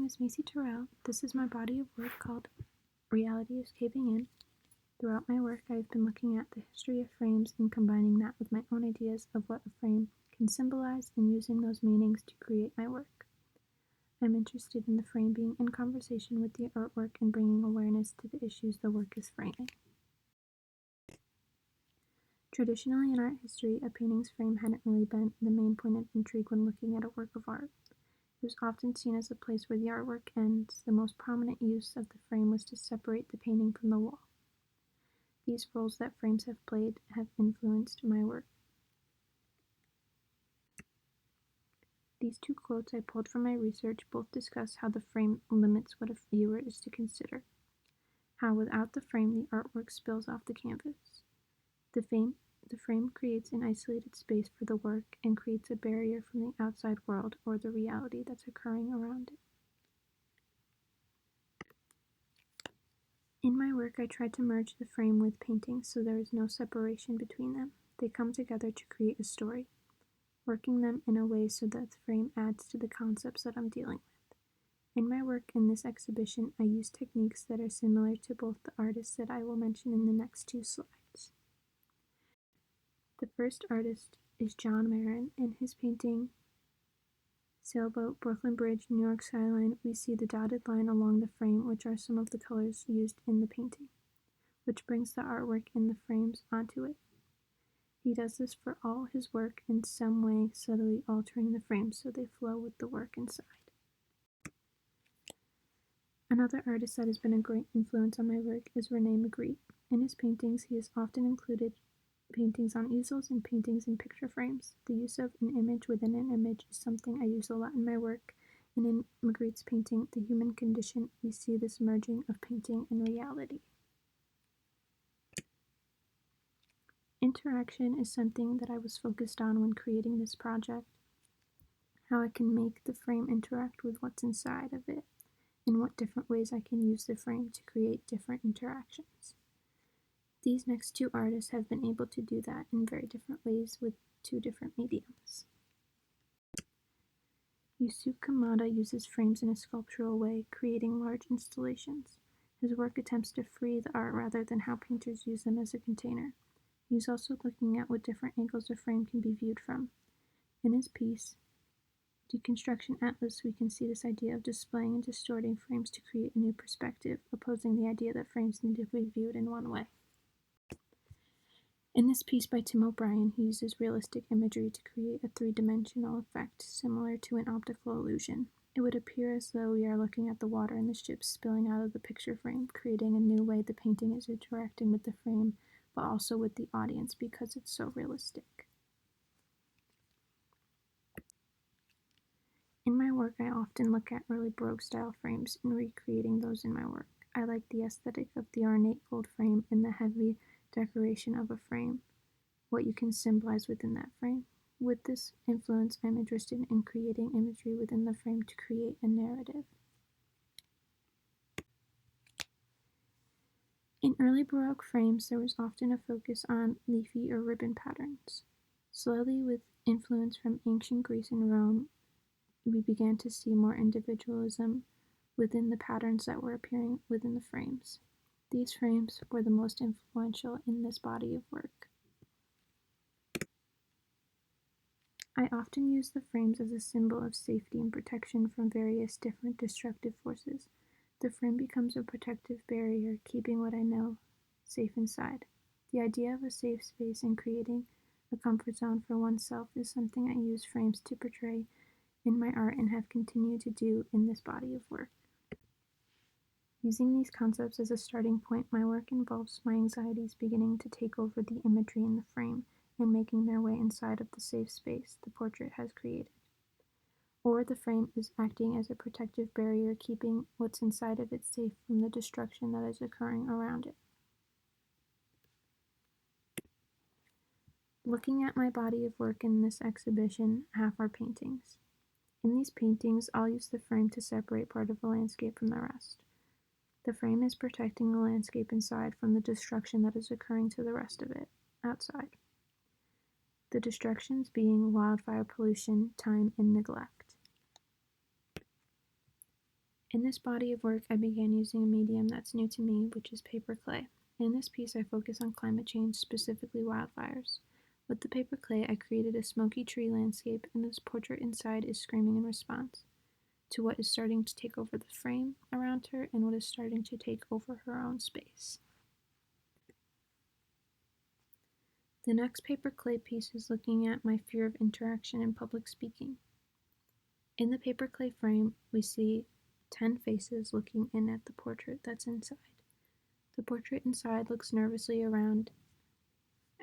is Macie Turrell. This is my body of work called Reality is Caving In. Throughout my work, I've been looking at the history of frames and combining that with my own ideas of what a frame can symbolize and using those meanings to create my work. I'm interested in the frame being in conversation with the artwork and bringing awareness to the issues the work is framing. Traditionally in art history, a painting's frame hadn't really been the main point of intrigue when looking at a work of art. It was often seen as a place where the artwork ends. The most prominent use of the frame was to separate the painting from the wall. These roles that frames have played have influenced my work. These two quotes I pulled from my research both discuss how the frame limits what a viewer is to consider, how without the frame the artwork spills off the canvas. The frame creates an isolated space for the work and creates a barrier from the outside world or the reality that's occurring around it. In my work, I tried to merge the frame with paintings so there is no separation between them. They come together to create a story, working them in a way so that the frame adds to the concepts that I'm dealing with. In my work in this exhibition, I use techniques that are similar to both the artists that I will mention in the next two slides. The first artist is John Marin. In his painting, Sailboat, Brooklyn Bridge, New York Skyline, we see the dotted line along the frame, which are some of the colors used in the painting, which brings the artwork in the frames onto it. He does this for all his work in some way, subtly altering the frames so they flow with the work inside. Another artist that has been a great influence on my work is Rene Magritte. In his paintings, he has often included paintings on easels and paintings in picture frames. The use of an image within an image is something I use a lot in my work, and in Magritte's painting, The Human Condition, we see this merging of painting and reality. Interaction is something that I was focused on when creating this project, how I can make the frame interact with what's inside of it, and what different ways I can use the frame to create different interactions. These next two artists have been able to do that in very different ways with two different mediums. Yusuke Kamada uses frames in a sculptural way, creating large installations. His work attempts to free the art rather than how painters use them as a container. He's also looking at what different angles a frame can be viewed from. In his piece, Deconstruction Atlas, we can see this idea of displaying and distorting frames to create a new perspective, opposing the idea that frames need to be viewed in one way. In this piece by Tim O'Brien, he uses realistic imagery to create a three-dimensional effect similar to an optical illusion. It would appear as though we are looking at the water in the ship spilling out of the picture frame, creating a new way the painting is interacting with the frame, but also with the audience because it's so realistic. In my work, I often look at early Baroque-style frames and recreating those in my work. I like the aesthetic of the ornate gold frame and the heavy decoration of a frame, what you can symbolize within that frame. With this influence, I'm interested in creating imagery within the frame to create a narrative. In early Baroque frames, there was often a focus on leafy or ribbon patterns. Slowly, with influence from ancient Greece and Rome, we began to see more individualism within the patterns that were appearing within the frames. These frames were the most influential in this body of work. I often use the frames as a symbol of safety and protection from various different destructive forces. The frame becomes a protective barrier, keeping what I know safe inside. The idea of a safe space and creating a comfort zone for oneself is something I use frames to portray in my art and have continued to do in this body of work. Using these concepts as a starting point, my work involves my anxieties beginning to take over the imagery in the frame and making their way inside of the safe space the portrait has created. Or the frame is acting as a protective barrier, keeping what's inside of it safe from the destruction that is occurring around it. Looking at my body of work in this exhibition, half are paintings. In these paintings, I'll use the frame to separate part of the landscape from the rest. The frame is protecting the landscape inside from the destruction that is occurring to the rest of it, outside. The destructions being wildfire pollution, time, and neglect. In this body of work, I began using a medium that's new to me, which is paper clay. In this piece, I focus on climate change, specifically wildfires. With the paper clay, I created a smoky tree landscape, and this portrait inside is screaming in response to what is starting to take over the frame around her and what is starting to take over her own space. The next paper clay piece is looking at my fear of interaction in public speaking. In the paper clay frame, we see 10 faces looking in at the portrait that's inside. The portrait inside looks nervously around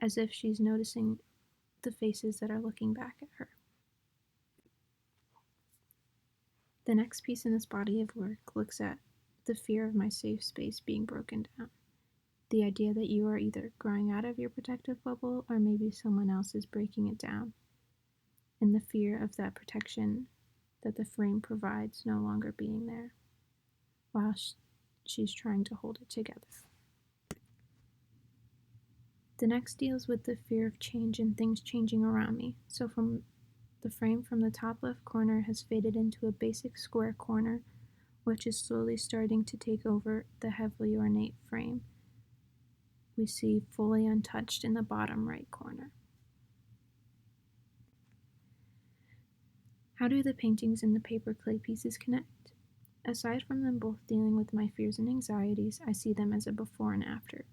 as if she's noticing the faces that are looking back at her. The next piece in this body of work looks at the fear of my safe space being broken down. The idea that you are either growing out of your protective bubble or maybe someone else is breaking it down, and the fear of that protection that the frame provides no longer being there while she's trying to hold it together. The next deals with the fear of change and things changing around me. So the frame from the top left corner has faded into a basic square corner, which is slowly starting to take over the heavily ornate frame we see fully untouched in the bottom right corner. How do the paintings and the paper clay pieces connect? Aside from them both dealing with my fears and anxieties, I see them as a before and after.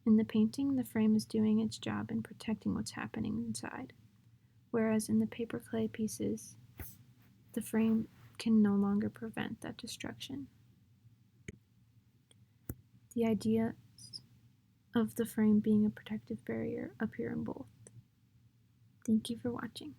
In the painting, the frame is doing its job in protecting what's happening inside, whereas in the paper clay pieces, the frame can no longer prevent that destruction. The idea of the frame being a protective barrier appear in both. Thank you for watching.